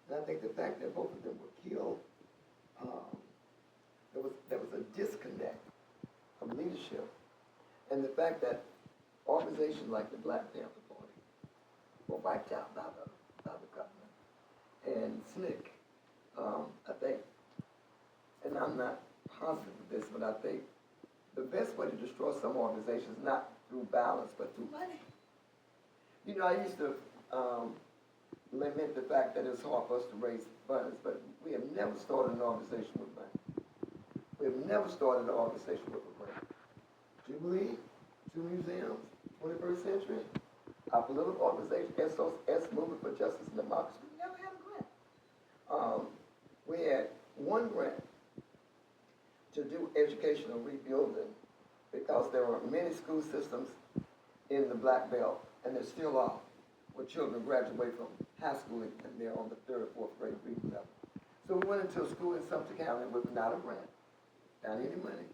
And I think the fact that both of them were killed, um, there was a disconnect of leadership, and the fact that organizations like the Black Panther Party were wiped out by the government, and SNCC, I think, and I'm not positive of this, but I think the best way to destroy some organizations is not through violence, but through money. You know, I used to lament the fact that it's hard for us to raise funds, but we have never started an organization with money. We have never started an organization with money. Jubilee, 2 museums, 21st century, our political organization, SOS, Movement for Justice and Democracy, we never had a grant. We had one grant to do educational rebuilding because there were many school systems in the Black Belt, and there still are, where children graduate from high school and they're on the 3rd or 4th grade reading level. So we went into a school in Sumter County without a grant, without any money.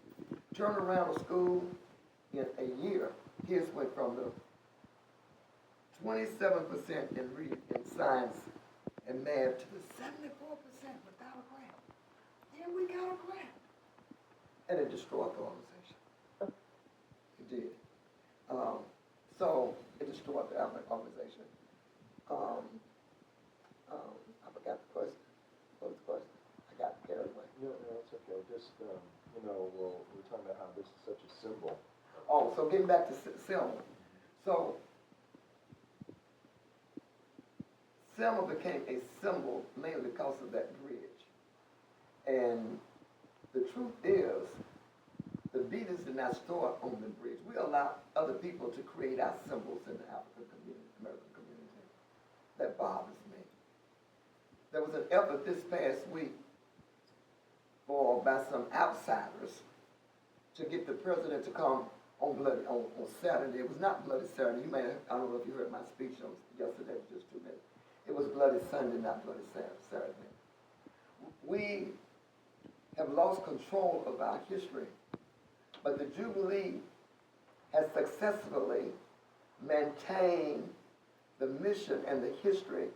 Turned around a school in a year. Kids went from the 27% in science and math to the 74% without a grant. Then we got a grant. And it destroyed the organization. It did. So it destroyed the organization. I forgot the question. What was the question? I got carried away. No, it's okay. Just, we're talking about how this is such a symbol. Oh, so getting back to Selma. So Selma became a symbol mainly because of that bridge. And the truth is, the beaters did not start on the bridge. We allowed other people to create our symbols in the African community, American community. That bothers me. There was an effort this past week by some outsiders to get the president to come on Saturday. It was not Bloody Saturday. I don't know if you heard my speech yesterday, it was just 2 Bloody Sunday, not Bloody Saturday. We have lost control of our history, but the Jubilee has successfully maintained the mission and the history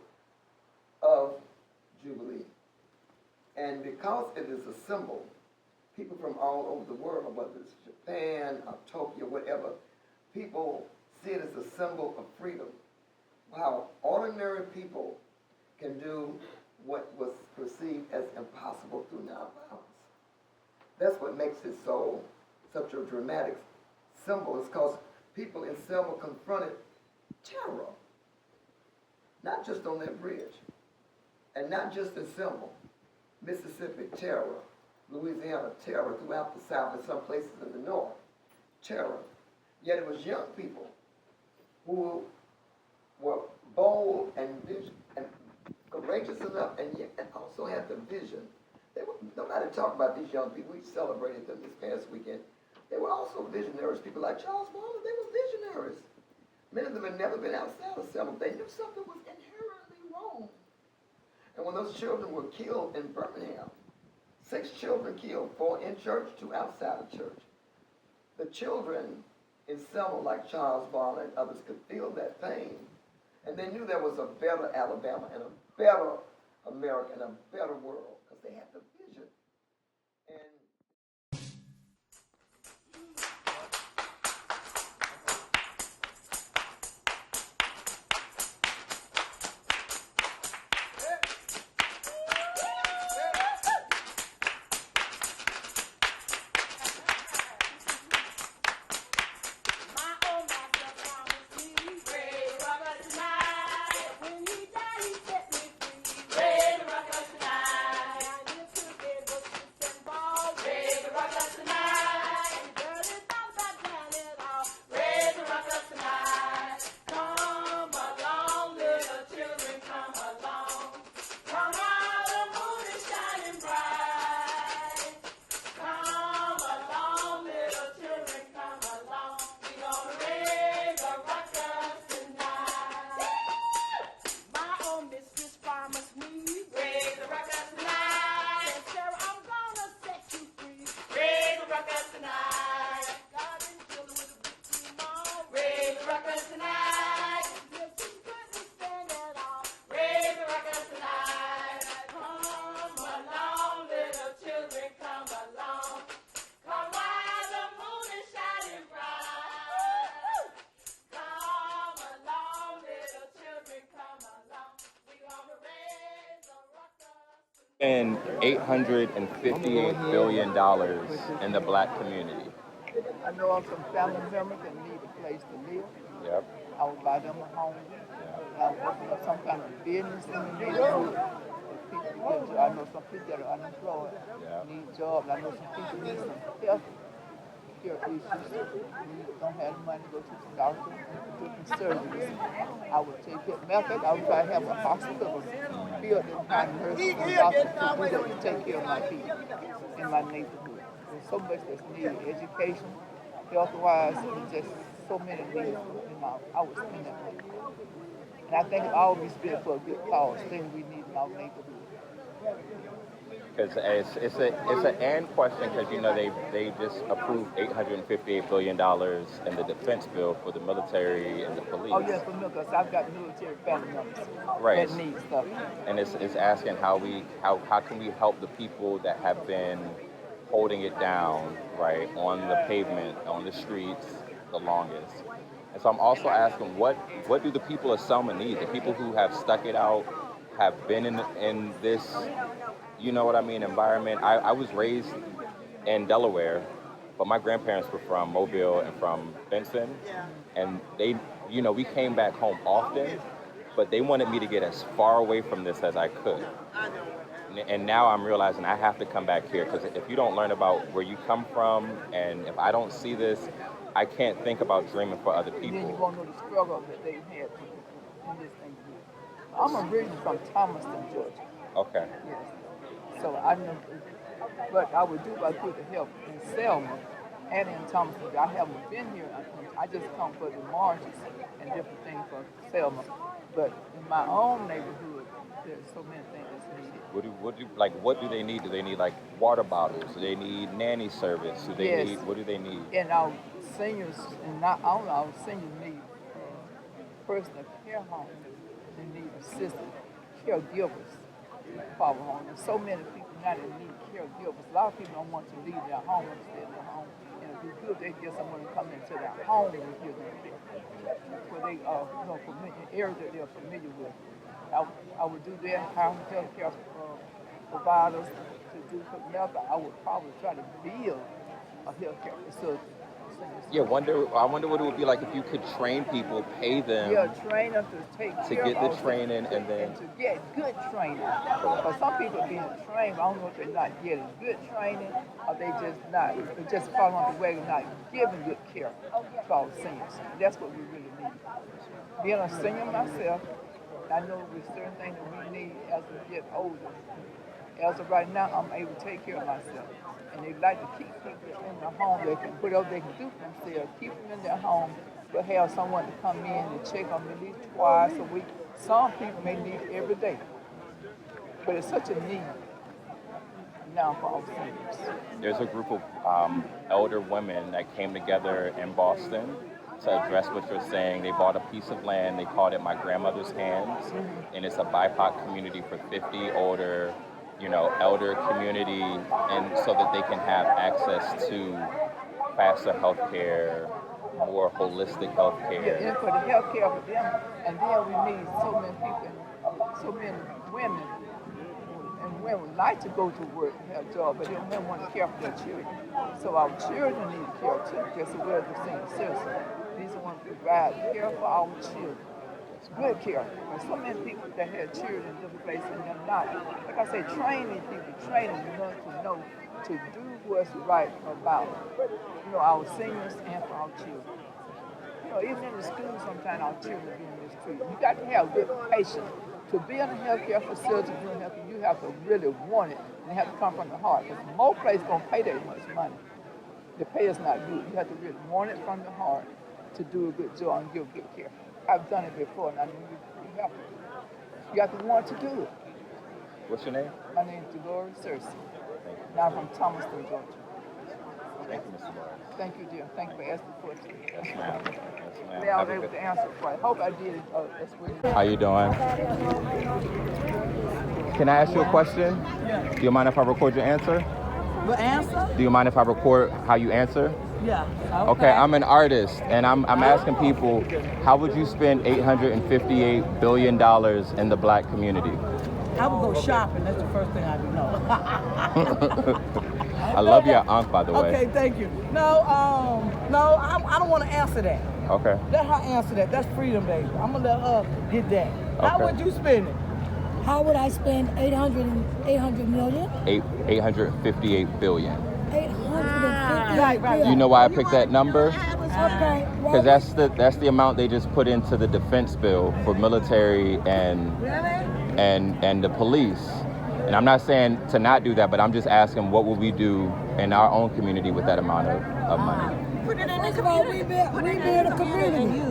of Jubilee. And because it is a symbol, people from all over the world, whether it's Japan or Tokyo, whatever, people see it as a symbol of freedom. How ordinary people can do what was perceived as impossible through nonviolence. That's what makes it such a dramatic symbol. It's because people in Selma confronted terror, not just on that bridge, and not just in Selma, Mississippi terror, Louisiana terror, throughout the South and some places in the North, terror. Yet it was young people who were bold and courageous enough and also had the vision. Nobody talked about these young people. We celebrated them this past weekend. They were also visionaries. People like Charles Wallace, they were visionaries. Many of them had never been outside of Selma. They knew something was inherently wrong. And when those children were killed in Birmingham, 6 children killed, 4 in church, 2 outside of church. The children in Selma, like Charles Barner and others, could feel that pain. And they knew there was a better Alabama and a better America and a better world because they had the vision. And And $858 billion in the black community. I know of some family members that need a place to live. Yep. I would buy them a home. And I'm working on some kind of business in the neighborhood. I know some people that are unemployed, need jobs. I know some people need some health care issues. Don't have the money to go to the doctor, do some surgeries. I would take care. Matter of fact, I would try to have a hospital built in kind of nursing hospital to take care of my people in my neighborhood. There's so much that's needed. Education, health-wise, there's just so many needs. I would spend that money. And I think it always spent for a good cause, things we need in our neighborhood. Because it's an and question because they just approved $858 billion in the defense bill for the military and the police. Oh yes, for me, because I've got military family members that need stuff. And it's asking how can we help the people that have been holding it down, right, on the pavement, on the streets, the longest. And so I'm also asking what do the people of Selma need? The people who have stuck it out, have been in this, you know what I mean, environment. I was raised in Delaware, but my grandparents were from Mobile and from Benson, and they, we came back home often, but they wanted me to get as far away from this as I could. And now I'm realizing I have to come back here, because if you don't learn about where you come from, and if I don't see this, I can't think about dreaming for other people. And then you won't know the struggle that they had in this thing. I'm originally from Thomaston, Georgia. Okay. Yes. So I know what I would do if I could to help in Selma and in Thomaston. I haven't been here. I just come for the marches and different things for Selma. But in my own neighborhood, there's so many things that's needed. What do they need? Do they need like water bottles? Do they need nanny service? Do they Yes. need, what do they need? And our seniors, and not only our seniors need personal care homes, they need assistant caregivers for our home. There's so many people now that need caregivers. A lot of people don't want to leave their home and stay in their home. And it'd be good if they get someone to come into their home and give them care. Where they are, familiar, areas that they're familiar with. I would do that, hire health care providers to do something else. I would probably try to build a health care facility. Yeah, I wonder what it would be like if you could train people, pay them. Yeah, train them to take to care get of the training and then to get good training. Because some people being trained, I don't know if they're not getting good training or they just following the way of not giving good care to our seniors. And that's what we really need. Being a senior myself, I know there's certain things that we need as we get older. As of right now, I'm able to take care of myself. And they like to keep people in their home. They can put whatever they can do for themselves, keep them in their home, but have someone to come in and check on them at least twice a week. Some people may need it every day. But it's such a need now for our seniors. there's a group of elder women that came together in Boston to address what you're saying. They bought a piece of land. They called it My Grandmother's Hands, and it's a BIPOC community for 50 older, elder community, and so that they can have access to faster health care, more holistic health Yeah, care. and for the health care for them. And then we need so many people, so many women, and women like to go to work and have a job, but they don't want to care for their children. So our children need care too, just as well as the senior citizens. These are ones to provide care for our children. Good care. There's so many people that have children in different places and they're not. Like I say, train these people, train them enough to know to do what's right about, our seniors and for our children. Even in the school, sometimes our children are being mistreated. You got to have good patience. To be in a healthcare facility, you have to really want it and have to come from the heart. Because most places don't pay that much money. The pay is not good. You have to really want it from the heart to do a good job and give good care. I've done it before, and I know you have to. You have to want to do it. What's your name? My name is Dolores Cersei. Thank you. Now I'm from Thomaston, Georgia. Thank you, Mr. Lawrence. Thank you, dear. Thank you for asking the question. Yes, ma'am. Yes, ma'am. Now I Have was a able good- to answer it for you. I hope I did it as well. How you doing? Can I ask you a question? Yeah. Do you mind if I record your answer? The answer? Do you mind if I record how you answer? Yeah. Okay, I'm an artist, and I'm asking people, how would you spend $858 billion in the black community? I would go shopping. That's the first thing I do know. I love your aunt, by the way. Okay, thank you. No, I don't want to answer that. Okay. Let her answer that. That's freedom, baby. I'm gonna let her get that. How Okay. would you spend it? How would I spend 800 million? 858 billion. 850 Right, right. Do you know why I picked that number? Okay. Because that's the amount they just put into the defense bill for military and the police. And I'm not saying to not do that, but I'm just asking what will we do in our own community with that amount of money? First of all, we build a community.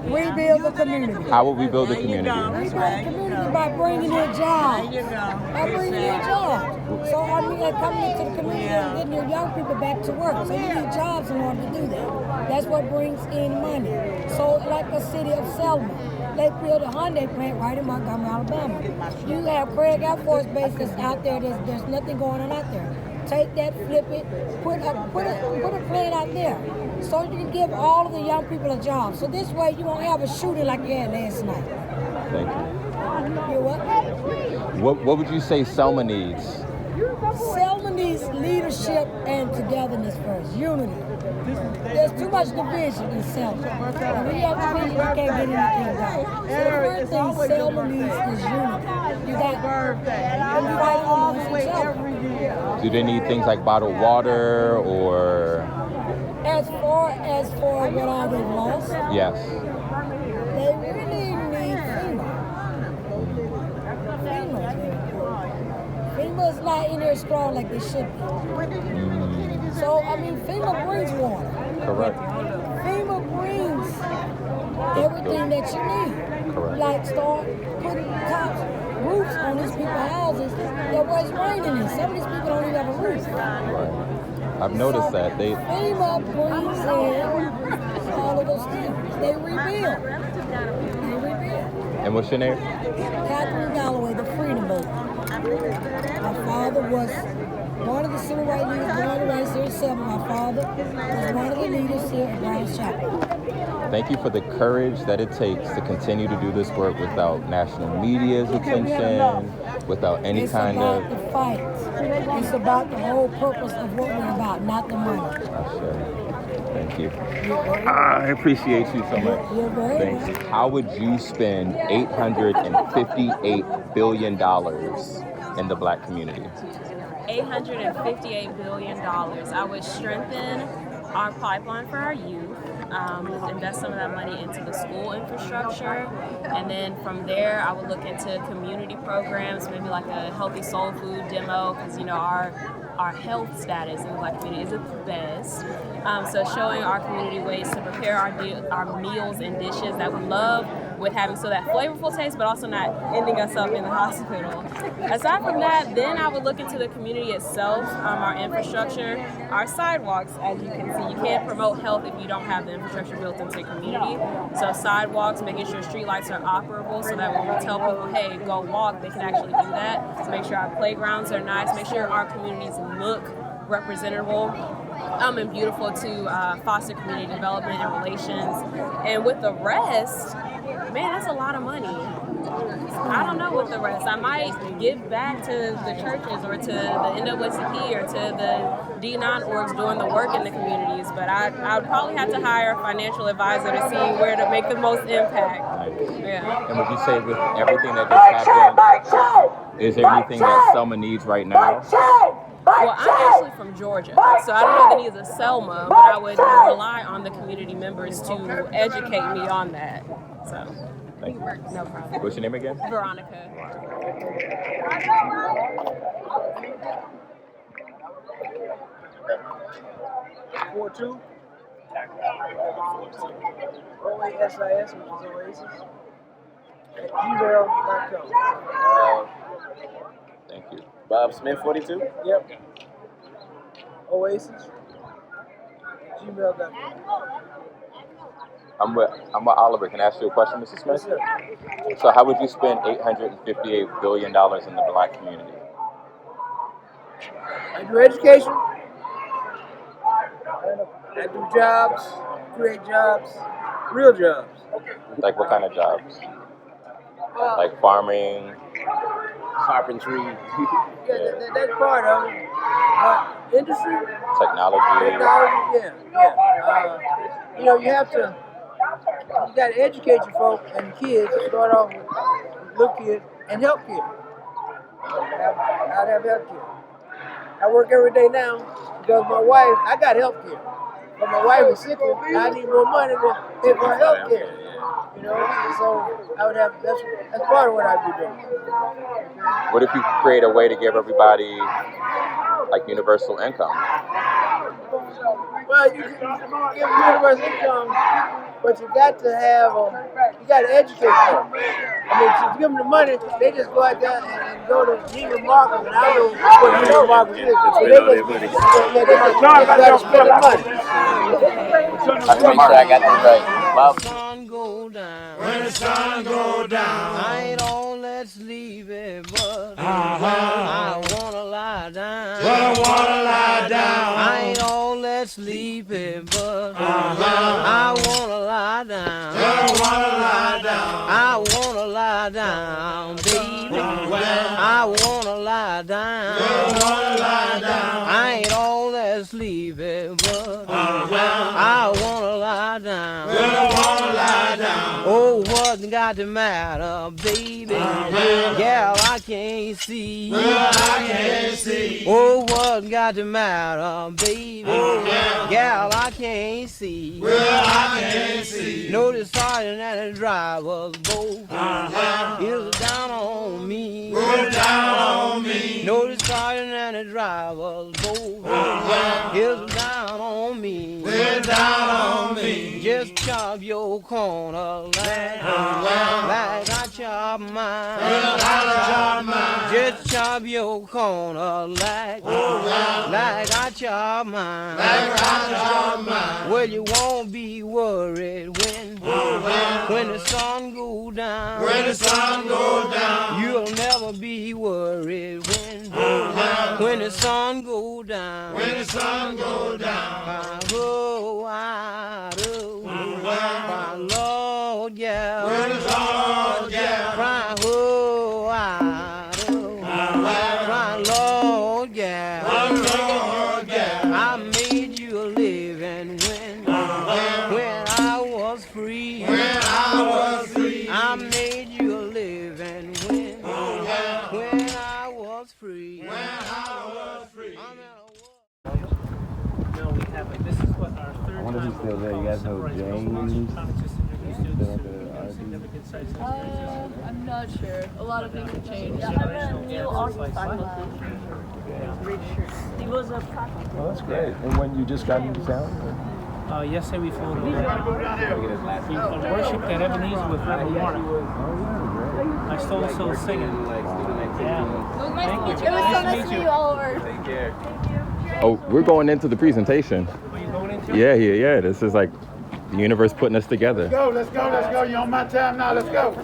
We build a community. How will we build the community? We build a community by bringing in jobs. By bringing in jobs. So I mean, they're coming into the community and getting your young people back to work. So you need jobs in order to do that. That's what brings in money. So like the city of Selma, they built a Hyundai plant right in Montgomery, Alabama. You have Craig Air Force Base that's out there. There's nothing going on out there. Take that, flip it, put a plant out there, so you can give all of the young people a job. So this way you won't have a shooting like you had last night. Thank you. You what? What would you say Selma needs? Selma needs leadership and togetherness first, unity. There's too much division in Selma. And when you have division, you can't get anything done. So the first thing Selma needs is unity. You got to fight amongst each other. Do they need things like bottled water or? As for what all they've lost, Yes. they really need FEMA. FEMA's not in there strong like they should be. So, I mean, FEMA brings water. Correct. FEMA brings everything that you need. like start putting tops roofs on these people's houses that was raining in. Some of these people don't even have a roof. Right. I've noticed that they. FEMA brings in all of those things. They rebuild. And what's your name? Catherine Galloway, the Freedom Boat. My father was one of the civil rights leaders born and raised here in Selma. My father was one of the leaders here at Brown's Chapel. Thank you for the courage that it takes to continue to do this work without national media's attention, without any kind of. It's about the fight. It's about the whole purpose of what we're about, not the money. Thank you. I appreciate you so much. You're very Thanks. How would you spend $858 billion in the Black community? $858 billion. I would strengthen our pipeline for our youth, invest some of that money into the school infrastructure, and then from there I would look into community programs, maybe like a healthy soul food demo, because our health status in the Black community isn't the best. So showing our community ways to prepare our meals and dishes that we love, with having so that flavorful taste, but also not ending us up in the hospital. Aside from that, then I would look into the community itself, our infrastructure, our sidewalks. As you can see, you can't promote health if you don't have the infrastructure built into your community. So sidewalks, making sure streetlights are operable so that when we tell people, hey, go walk, they can actually do that. So make sure our playgrounds are nice, make sure our communities look representable and beautiful to foster community development and relations. And with the rest, man, that's a lot of money. I don't know with the rest. I might give back to the churches or to the NAACP or to the D9 orgs doing the work in the communities, but I would probably have to hire a financial advisor to see where to make the most impact. Yeah. And would you say with everything that just happened, is there anything that Selma needs right now? Well, I'm actually from Georgia, so I don't know the needs of Selma, but I would rely on the community members to educate me on that. So, thank you. No problem. What's your name again? Veronica. 42 OASIS, which is Oasis, at gmail.com. Thank you. Bob Smith, 42? Yep. Oasis at gmail.com. I'm with Oliver. Can I ask you a question, Mr. Smith? Yes, So how would you spend $858 billion in the Black community? I do education. I do jobs, create jobs, real jobs. Like what kind of jobs? Well, Like farming? Carpentry. that's part of it. But industry, Technology? yeah. You have to, you got to educate your folk and kids. Start off with little kids and health care. I'd have health care. I work every day now because my wife, I got health care. But my wife is sick and I need more money to pay for her health care. So I would have, that's part of what I'd be doing. What if you create a way to give everybody like universal income? Well, you can give universal income, but you got to have, you got to educate them. I mean, to give them the money, they just go out there and go to Neiman Marcus, and I don't know what Neiman Marcus is. So they just got to spend the money. I make sure I got this right. Bob. When the sun go down, I ain't on let's leave it, but I wanna lie down. But I wanna lie down. I ain't on let's leave it, but I wanna lie down. But I wanna lie down. I wanna lie down, baby. I wanna lie down. I wanna lie down. I ain't on let's leave it, but I wanna lie down. But I wanna lie down. Oh, what's got the matter, baby? Yeah, I can't see. I can't see. Oh, what's got the matter, baby? Yeah, I can't see. I can't see. No, the sergeant and the driver's both is down on me. Down on me. No, the sergeant and the driver's both is down on me. Down on me. Just chop your your corner like I chop mine. Just chop your corner like I chop mine. Well, you won't be worried when the sun go down. You'll never be worried when the sun go down. Oh, I do. My Lord, yeah. Cry, oh, I do. My Lord, yeah. I made you a living when I was free. I made you a living when I was free. No, we haven't. This is what our third I wonder if he's still there. You guys know James? I'm not sure. A lot of things have changed. He was a prophet. Oh, that's great. And when you just got into town? Yesterday we flew over. We worshipped at Ebenezer with Reverend Warren. I still singing. Yeah. It was so nice to meet you, Oliver. Take care. Oh, we're going into the presentation. Are you going into it? Yeah. This is like the universe putting us together. Let's go. You're on my time now. Let's go.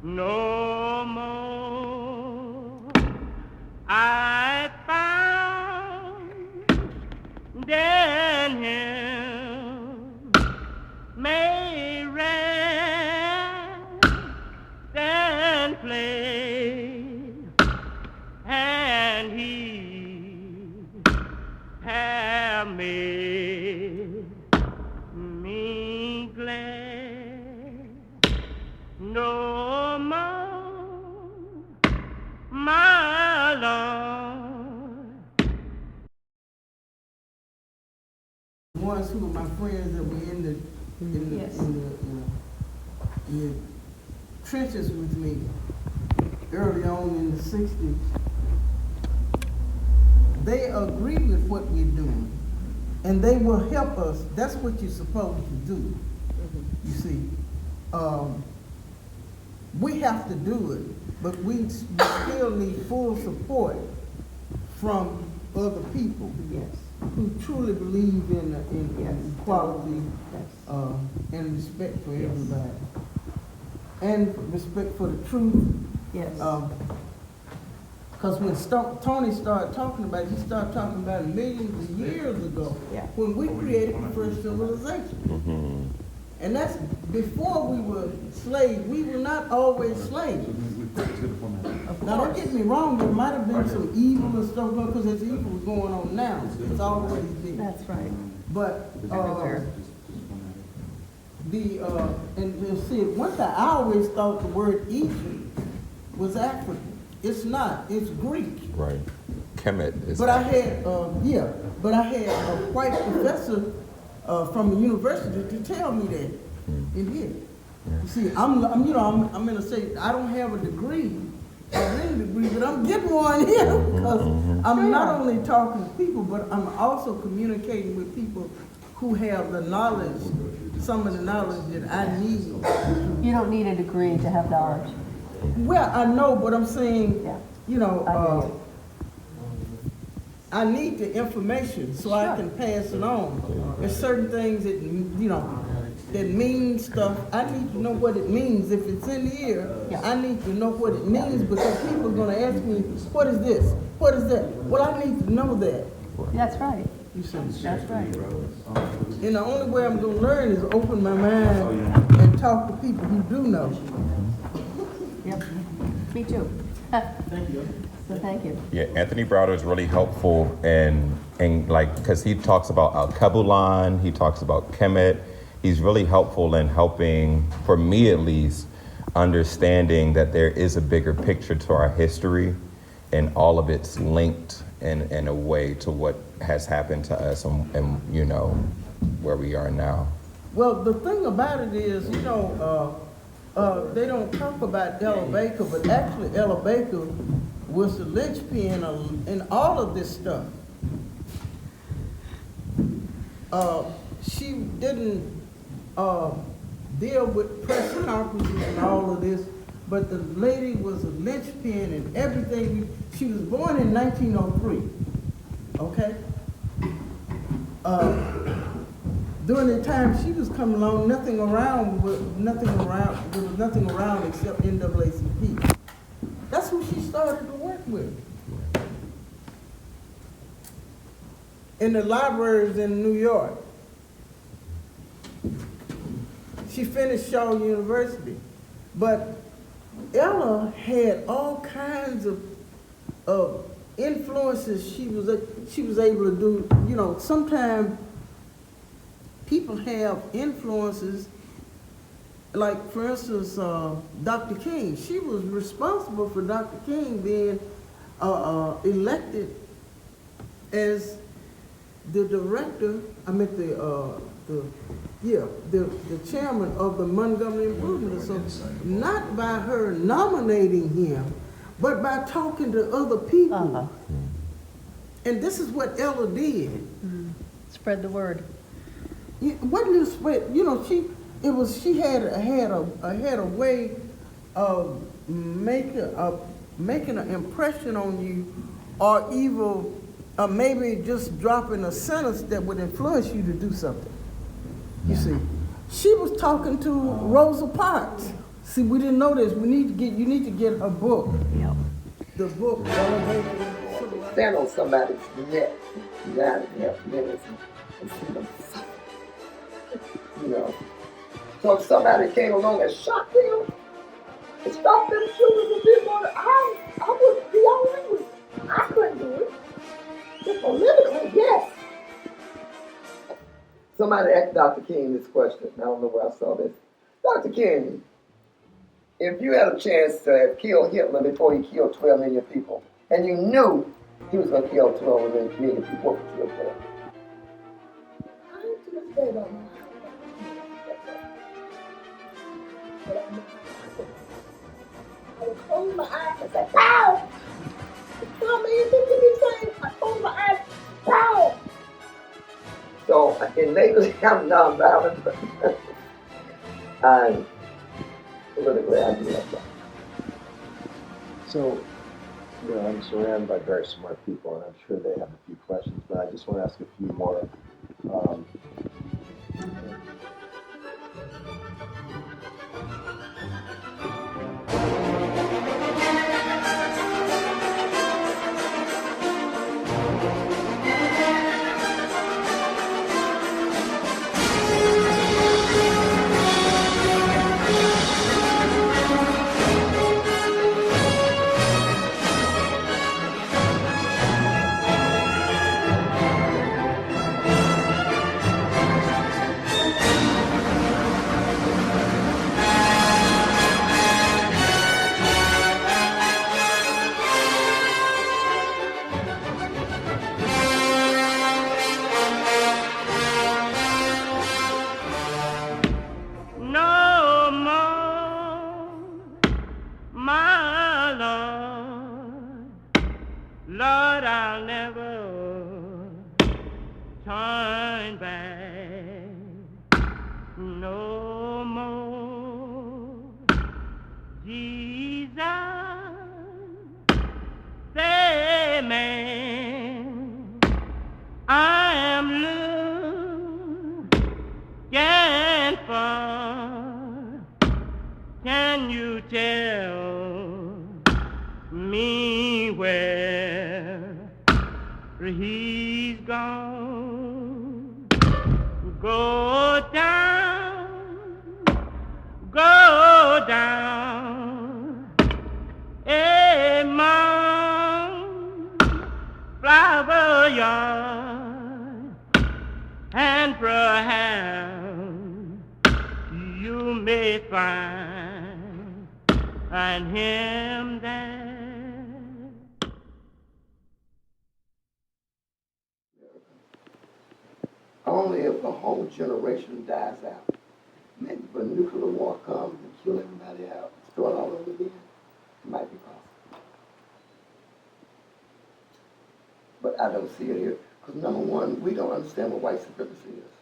no more. I found Daniel may rest and play, and he have made me glad. No more, my Lord. Ones who are my friends that were in the trenches with me early on in the 60s, they agree with what we're doing, and they will help us. That's what you're supposed to do. You see, we have to do it, but we still need full support from other people who truly believe in equality and respect for everybody, and respect for the truth. Yes. Because when Tony started talking about it, he started talking about it millions of years ago, when we created the first civilization. And that's before we were slaves. We were not always slaves. Now, don't get me wrong, there might have been some evil and stuff, because there's evil going on now. It's always been. That's right. But, and see, one thing, I always thought the word Egypt was African. It's not, it's Greek. Right. Kemet is. But I had, a white professor from the university to tell me that in here. You see, I'm gonna say I don't have a degree, but I'm getting one here because I'm not only talking to people, but I'm also communicating with people who have the knowledge, some of the knowledge that I need. You don't need a degree to have knowledge. Well, I know, but I'm saying, I need the information so I can pass it on. There's certain things that, that mean stuff. I need to know what it means. If it's in here, I need to know what it means, because people are going to ask me, what is this? What is that? Well, I need to know that. That's right. You see? That's right. And the only way I'm going to learn is open my mind and talk to people who do know. Yep. Me too. Thank you. So thank you. Yeah, Anthony Browder is really helpful and like, because he talks about Al-Kabulan, he talks about Kemet. He's really helpful in helping, for me at least, understanding that there is a bigger picture to our history, and all of it's linked in a way to what has happened to us and where we are now. Well, the thing about it is, they don't talk about Ella Baker, but actually Ella Baker was the linchpin in all of this stuff. She didn't deal with press conferences and all of this, but the lady was a linchpin in everything. She was born in 1903, okay? During the time she was coming along, there was nothing around except NAACP. That's who she started to work with. In the libraries in New York. She finished Shaw University. But Ella had all kinds of influences she was able to do. Sometimes people have influences, like, for instance, Dr. King. She was responsible for Dr. King being elected as the director, the chairman of the Montgomery Improvement Association, not by her nominating him, but by talking to other people. And this is what Ella did. Spread the word. What did you spread? She had a way of making an impression on you, or even maybe just dropping a sentence that would influence you to do something. You see, she was talking to Rosa Parks See, we didn't know this. You need to get a book. Yep. The book, Elevated. Stand on somebody's neck, 9.5 minutes, and see them suffer. You know. So if somebody came along and shot them, and stopped them children from being born, I would be all right with it. I couldn't do it. Just politically, yes. Somebody asked Dr. King this question. I don't know where I saw this. Dr. King, if you had a chance to have killed Hitler before he killed 12 million people, and you knew he was going to kill 12 million people, what would you have done? I don't to this day don't know how. But I know I would close my eyes and say, pow! The 12 million people be saying, I close my eyes, pow! So innately, I'm nonviolent, but I'm politically I do that. So, you know, I'm surrounded by very smart people, and I'm sure they have a few questions, but I just want to ask a few more. No more, my Lord, Lord, I'll never turn back. No more, Jesus, say, man, I am looking for. Can you tell me where he's gone? Go down among flower yard, and perhaps you may find him there. Only if a whole generation dies out. Maybe if a nuclear war comes and kill everybody out, start all over again, it might be possible. But I don't see it here. Because number one, we don't understand what white supremacy is.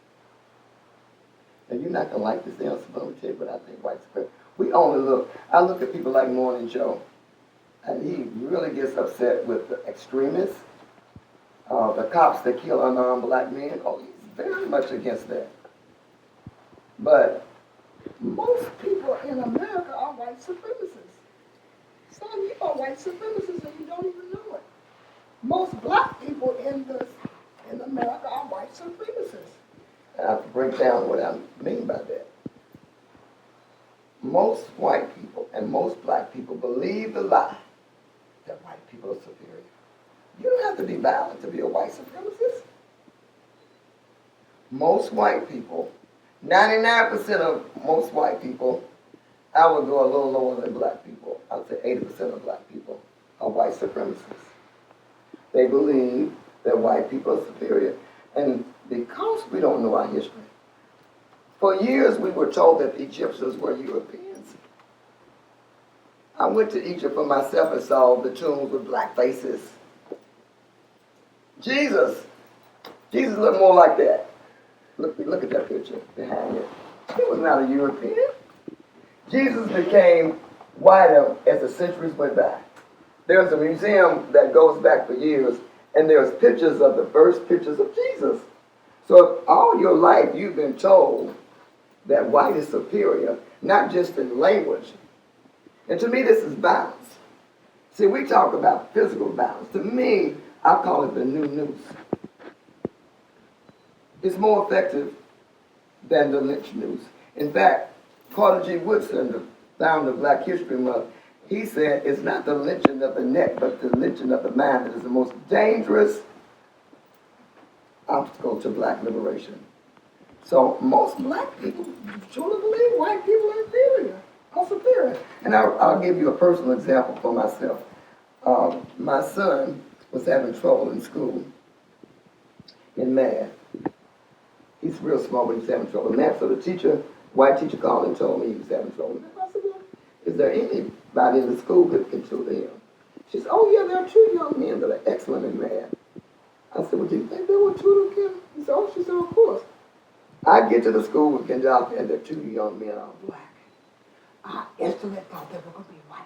And you're not going to like this answer, but I'm going to tell you what I think white supremacy. I look at people like Morning Joe, and he really gets upset with the extremists, the cops that kill unarmed black men. Oh, he's very much against that. But most people in America are white supremacists. Some of you are white supremacists and you don't even know it. Most black people in America are white supremacists. I have to break down what I mean by that. Most white people and most black people believe the lie that white people are superior. You don't have to be violent to be a white supremacist. Most white people, 99% of most white people, I would go a little lower than black people. I would say 80% of black people are white supremacists. They believe that white people are superior. And because we don't know our history, for years we were told that the Egyptians were Europeans. I went to Egypt for myself and saw the tombs with black faces. Jesus looked more like that. Look at that picture behind it. He was not a European. Jesus became whiter as the centuries went by. There's a museum that goes back for years, and there's pictures of the first pictures of Jesus. So if all your life you've been told that white is superior, not just in language. And to me, this is balance. See, we talk about physical balance. To me, I call it the new noose. It's more effective than the lynch noose. In fact, Carter G. Woodson, the founder of Black History Month, he said it's not the lynching of the neck, but the lynching of the mind that is the most dangerous obstacle to black liberation. So most black people truly believe white people are inferior or superior. And I'll give you a personal example for myself. My son was having trouble in school in math. He's real small, but he's having trouble in math. So the teacher, white teacher, called and told me he was having trouble in math. I said, well, is there anybody in the school that can tutor him? She said, oh yeah, there are 2 young men that are excellent in math. I said, well, do you think they would tutor him? He said, oh, she said, of course. I get to the school with Kenjaku, and the 2 young men are black. I instantly thought they were going to be white.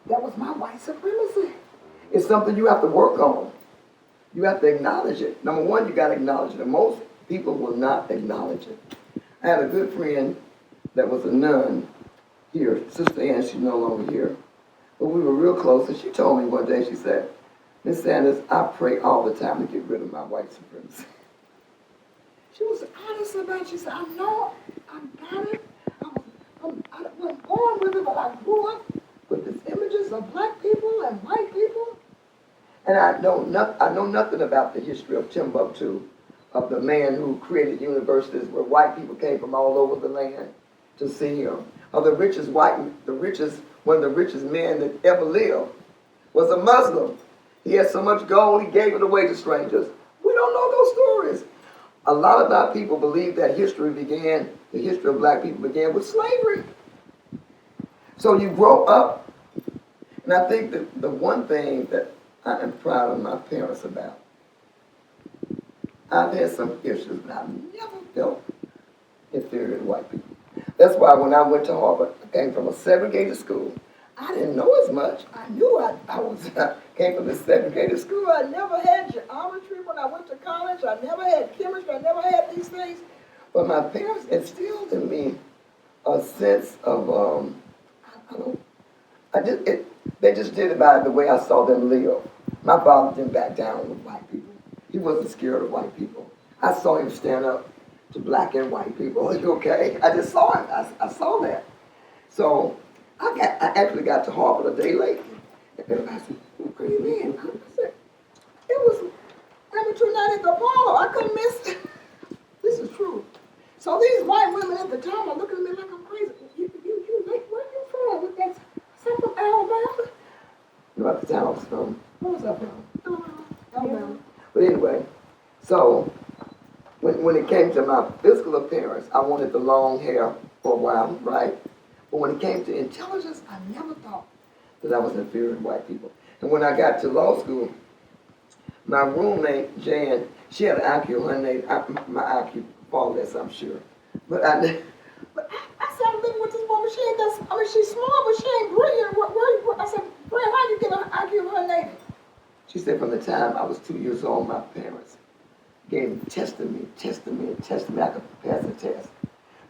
That was my white supremacy. It's something you have to work on. You have to acknowledge it. Number one, you got to acknowledge it. And most people will not acknowledge it. I had a good friend that was a nun here, Sister Ann, she's no longer here. But we were real close, and she told me one day, she said, Miss Sanders, I pray all the time to get rid of my white supremacy. She was honest about it. She said, I know, I got it. I wasn't born with it, but I grew up with these images of black people and white people. And I know nothing about the history of Timbuktu, of the man who created universities where white people came from all over the land to see him. Of the richest one of the richest men that ever lived was a Muslim. He had so much gold, he gave it away to strangers. We don't know those stories. A lot of our people believe that the history of black people began with slavery. So you grow up, and I think that the one thing that I am proud of my parents about, I've had some issues, but I've never felt inferior to white people. That's why when I went to Harvard, I came from a segregated school. I didn't know as much. I knew I came from a segregated school. I never had geometry when I went to college. I never had chemistry. I never had these things. But my parents instilled in me a sense of, they just did about it the way I saw them live. My father didn't back down with white people. He wasn't scared of white people. I saw him stand up to black and white people. Okay? I just saw it. I saw that. So I actually got to Harvard a day late. And I said, what do you mean? I said, it was amateur night at the Apollo. I couldn't miss it. This is true. So these white women at the time are looking at me like I'm crazy. Where are you from? With that, I'm from Alabama. You know, at the time I was from, where was I from? Alabama. But anyway, so when it came to my physical appearance, I wanted the long hair for a while, right? But when it came to intelligence, I never thought that I was inferior to white people. And when I got to law school, my roommate, Jan, she had an IQ 108. My IQ far less, I'm sure. But I said, I'm living with this woman. She ain't that, she's smart, but she ain't brilliant. I said, Brad, how do you get an IQ 180? She said, from the time I was 2 years old, my parents tested me. I could pass the test.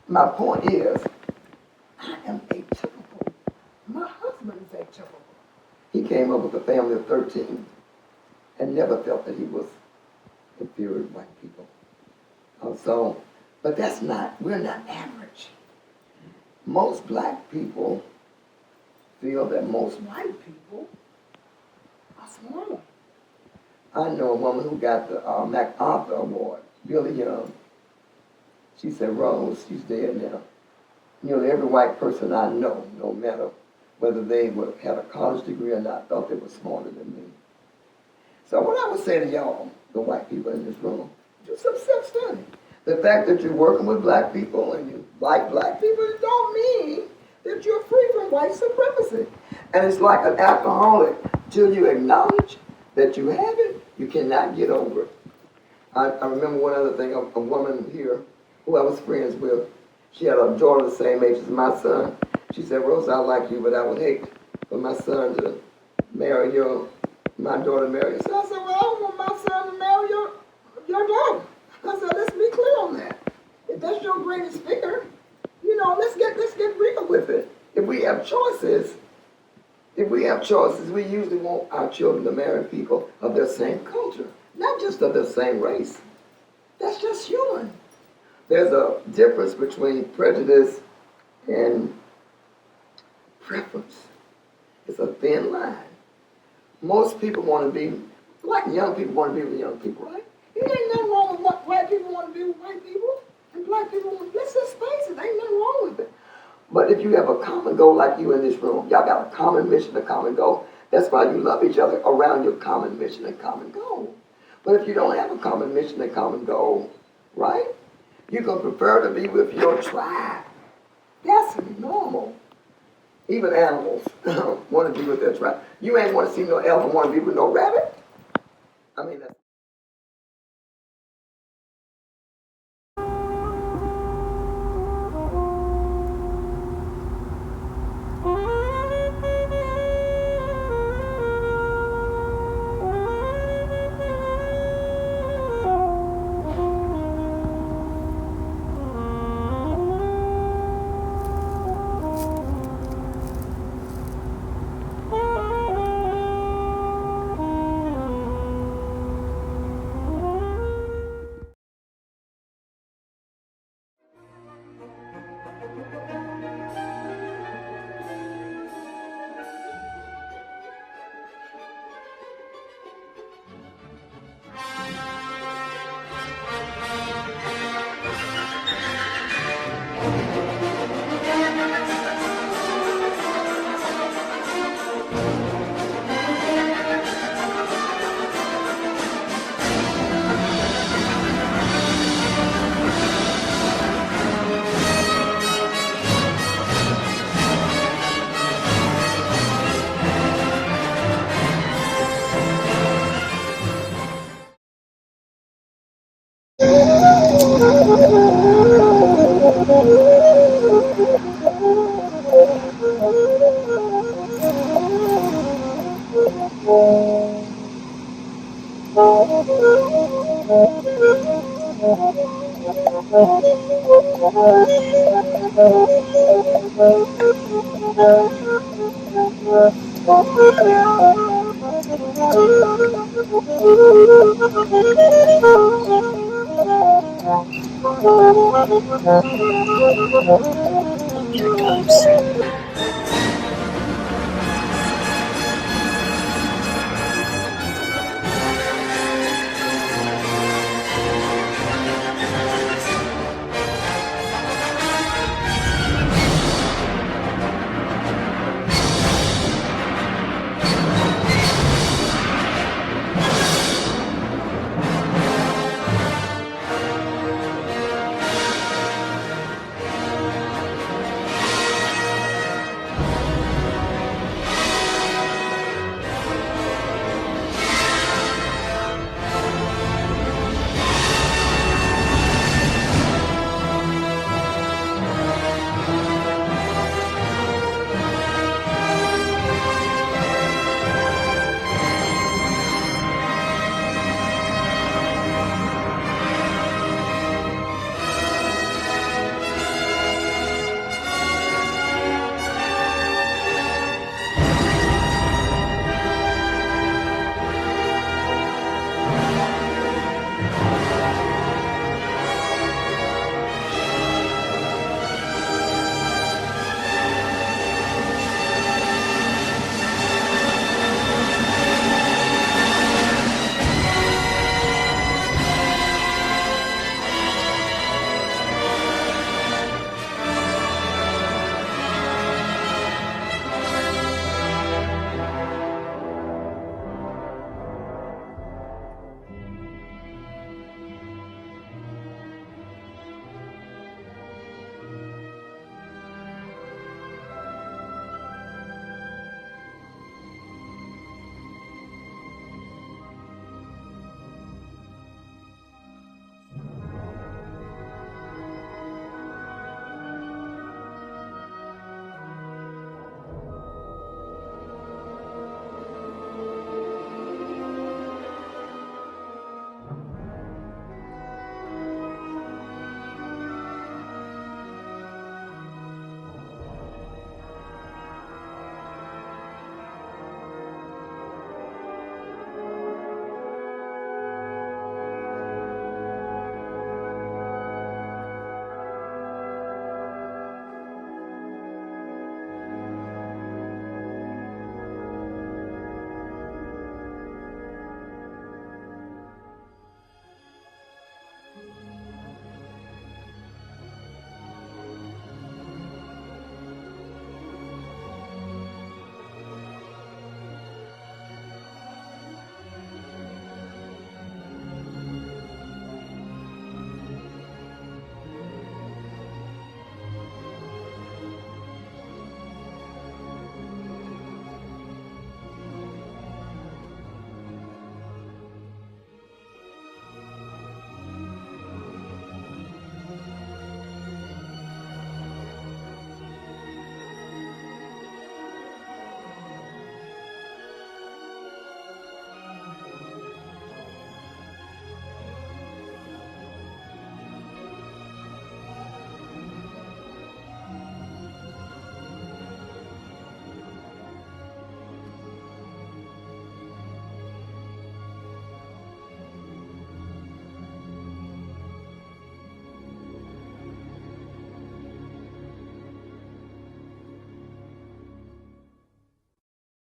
My point is, I am atypical. My husband is atypical. He came up with a family of 13 and never felt that he was inferior to white people. But we're not average. Most black people feel that most white people are smaller. I know a woman who got the MacArthur Award, really young. She said, Rose, she's dead now. Every white person I know, no matter whether they had a college degree or not, thought they were smarter than me. So what I would say to y'all, the white people in this room, do some self-study. The fact that you're working with black people and you like black people, it don't mean that you're free from white supremacy. And it's like an alcoholic. Till you acknowledge that you have it, you cannot get over it. I remember one other thing, a woman here who I was friends with, she had a daughter the same age as my son. She said, Rose, I like you, but I would hate for my son to marry my daughter to marry you. So I said, well, I don't want my son to marry your daughter. I said, let's be clear on that. If that's your greatest fear, Let's get real with it. If we have choices, we usually want our children to marry people of their same culture, not just of their same race. That's just human. There's a difference between prejudice and preference. It's a thin line. Most people want to be, like young people want to be with young people, right? It ain't nothing wrong with what white people want to be with white people, and black people want to, let's just face it, ain't nothing wrong with it. But if you have a common goal like you in this room, y'all got a common mission, a common goal, that's why you love each other around your common mission and common goal. But if you don't have a common mission and common goal, right, you're going to prefer to be with your tribe. That's normal. Even animals want to be with their tribe. You ain't want to see no elephant want to be with no rabbit. I mean, that's Here it comes.